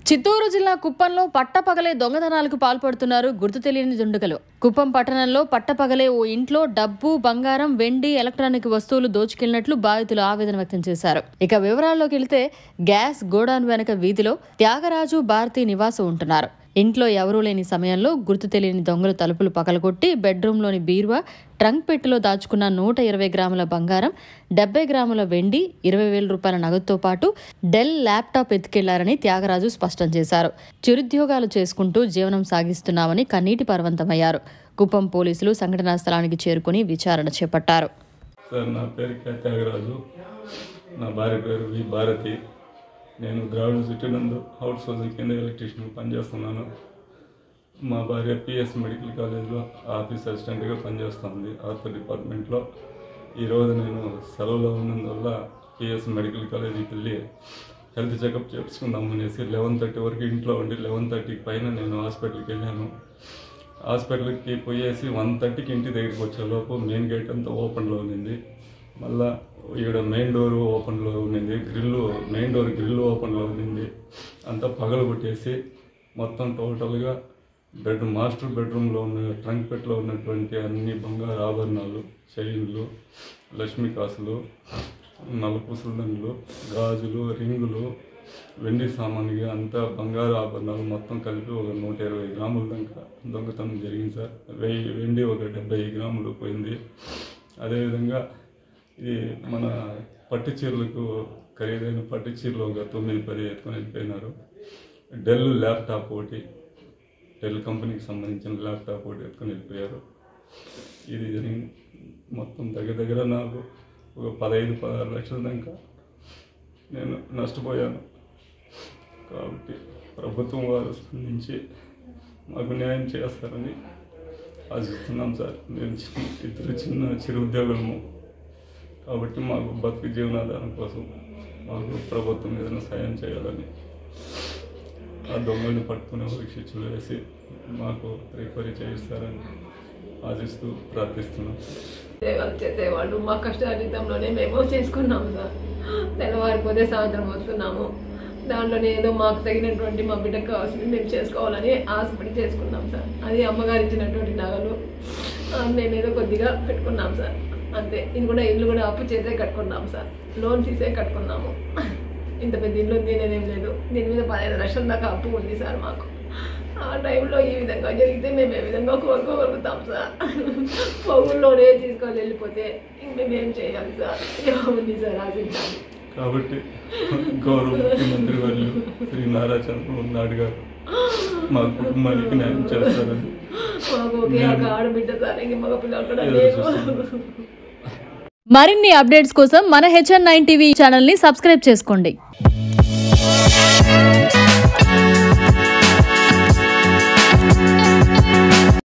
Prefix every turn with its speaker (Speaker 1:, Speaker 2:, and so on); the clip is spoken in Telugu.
Speaker 1: చిత్తూరు జిల్లా కుప్పంలో పట్టపగలే దొంగతనాలకు పాల్పడుతున్నారు గుర్తు తెలియని దుండగులు. కుప్పం పట్టణంలో పట్టపగలే ఓ ఇంట్లో డబ్బు, బంగారం, వెండి, ఎలక్ట్రానిక్ వస్తువులు దోచుకెళ్లినట్లు బాధితులు ఆవేదన వ్యక్తం చేశారు. ఇక వివరాల్లోకి వెళ్తే గ్యాస్ గోడౌన్ వెనక వీధిలో త్యాగరాజు, భారతి నివాసం ఉంటున్నారు. ఇంట్లో ఎవరూ లేని సమయంలో గుర్తు తెలియని దొంగలు తలుపులు పగలగొట్టి బెడ్రూమ్లోని బీరువా, ట్రంక్ పెట్టెలో దాచుకున్న 120 గ్రాముల బంగారం, 70 గ్రాముల వెండి, 20,000 రూపాయల నగదుతో పాటు డెల్ ల్యాప్టాప్ ఎత్తుకెళ్లారని త్యాగరాజు స్పష్టం చేశారు. చిరుద్యోగాలు చేసుకుంటూ జీవనం సాగిస్తున్నామని కన్నీటి పర్వంతమయ్యారు. కుప్పం పోలీసులు సంఘటనా స్థలానికి చేరుకుని విచారణ చేపట్టారు.
Speaker 2: నా పేరు త్యాగరాజు, నా భార్య పేరు వి భారతి. నేను ద్రావిడ సిటీ నందు హౌస్ హౌసింగ్ కింద ఎలక్ట్రీషియన్ పనిచేస్తున్నాను. మా భార్య పిఎస్ మెడికల్ కాలేజ్లో ఆఫీస్ అసిస్టెంట్గా పనిచేస్తుంది ఆర్థో డిపార్ట్మెంట్లో. ఈరోజు నేను సెలవులో ఉన్నందువల్ల పిఎస్ మెడికల్ కాలేజీకి వెళ్ళి హెల్త్ చెకప్ చేసుకుందాం అనేసి 11:30 వరకు ఇంట్లో ఉండి 11:30 పైన నేను హాస్పిటల్కి వెళ్ళాను. హాస్పిటల్కి పోయేసి 1:30కి ఇంటి దగ్గరికి వచ్చేలోపు మెయిన్ గేట్ అంతా ఓపెన్లో ఉన్నింది. మళ్ళీ ఈడ మెయిన్ డోర్ ఓపెన్లో ఉన్నింది, మెయిన్ డోర్ గ్రిల్ ఓపెన్లో ఉన్నింది. అంతా పగలు కొట్టేసి మొత్తం టోటల్గా మాస్టర్ బెడ్రూమ్లో ఉన్న ట్రంక్ పెట్టెలో ఉన్నటువంటి అన్ని బంగారు ఆభరణాలు, చైన్లు, లక్ష్మీ కాసులు, నలుపుసులు, గాజులు, రింగులు, వెండి సామాన్లు అంతా బంగారు ఆభరణాలు మొత్తం కలిపి ఒక 120 గ్రాముల దాకా దొంగతనం జరిగింది సార్. వెండి ఒక 70 గ్రాములు పోయింది. అదేవిధంగా ఈ మన పట్టు చీరలకు ఖరీదైన పట్టు చీరలు ఒక 9-10 ఎత్తుకొని వెళ్ళిపోయినారు. డెల్ ల్యాప్టాప్ ఒకటి, డెల్ కంపెనీకి సంబంధించిన ల్యాప్టాప్ ఒకటి ఎత్తుకొని వెళ్ళిపోయారు. ఇది జరిగింది. మొత్తం దగ్గర నాకు ఒక 15-16 లక్షల దాకా నేను నష్టపోయాను. కాబట్టి ప్రభుత్వం వారు స్పందించి మాకు న్యాయం చేస్తారని ఆశిస్తున్నాం సార్. మేము ఇద్దరు చిరు ఉద్యోగులము కాబట్టి మాకు బతుకు జీవనాధారం కోసం మాకు ప్రభుత్వం ఏదైనా సాయం చేయాలని, ఆ దొంగల్ని పట్టుకునే వారికి శిక్షలు వేసి మాకు రికవరీ చేయిస్తారని ఆశిస్తూ ప్రార్థిస్తున్నాం.
Speaker 3: సేవలు చేసేవాళ్ళు మా కష్టార్జితంలోనే మేము చేసుకున్నాము సార్. తెల్లవారిపోతే సాయంత్రం వస్తున్నాము. దాంట్లోనే ఏదో మాకు తగినటువంటి మా బిడ్డకు కావాల్సింది మేము చేసుకోవాలని ఆశపడి చేసుకున్నాం సార్. అది అమ్మగారు ఇచ్చినటువంటి నగలు మేమేదో కొద్దిగా పెట్టుకున్నాం సార్, అంతే. ఇది కూడా ఇల్లు కూడా అప్పు చేసే కట్టుకున్నాం సార్, లోన్ తీసే కట్టుకున్నాము. ఇంత పెద్ద ఇల్లు ఉంది నేనేం లేదు. దీని మీద 15 లక్షల దాకా అప్పు ఉంది సార్ మాకు. ఆ టైంలో ఈ విధంగా జరిగితే మేము ఏ విధంగా కోరుకోగలుగుతాం సార్? పౌరుల్లోనే తీసుకొని వెళ్ళిపోతే మేమేం చేయాలి సార్? ఉంది సార్ ఆశించాలి.
Speaker 2: కాబట్టి గౌరవ ముఖ్యమంత్రి వాళ్ళు శ్రీ నారా చంద్రబాబు నాయుడు గారు మా కుటుంబానికి న్యాయం చేస్తారని
Speaker 3: మాకు ఒకే ఒక ఆడబిడ్డ సార్, ఇంక మగ పిల్లలు కూడా లేరు.
Speaker 1: మరిన్ని అప్డేట్స్ కోసం మన HN9 టీవీ ఛానల్ని సబ్స్క్రైబ్ చేసుకోండి.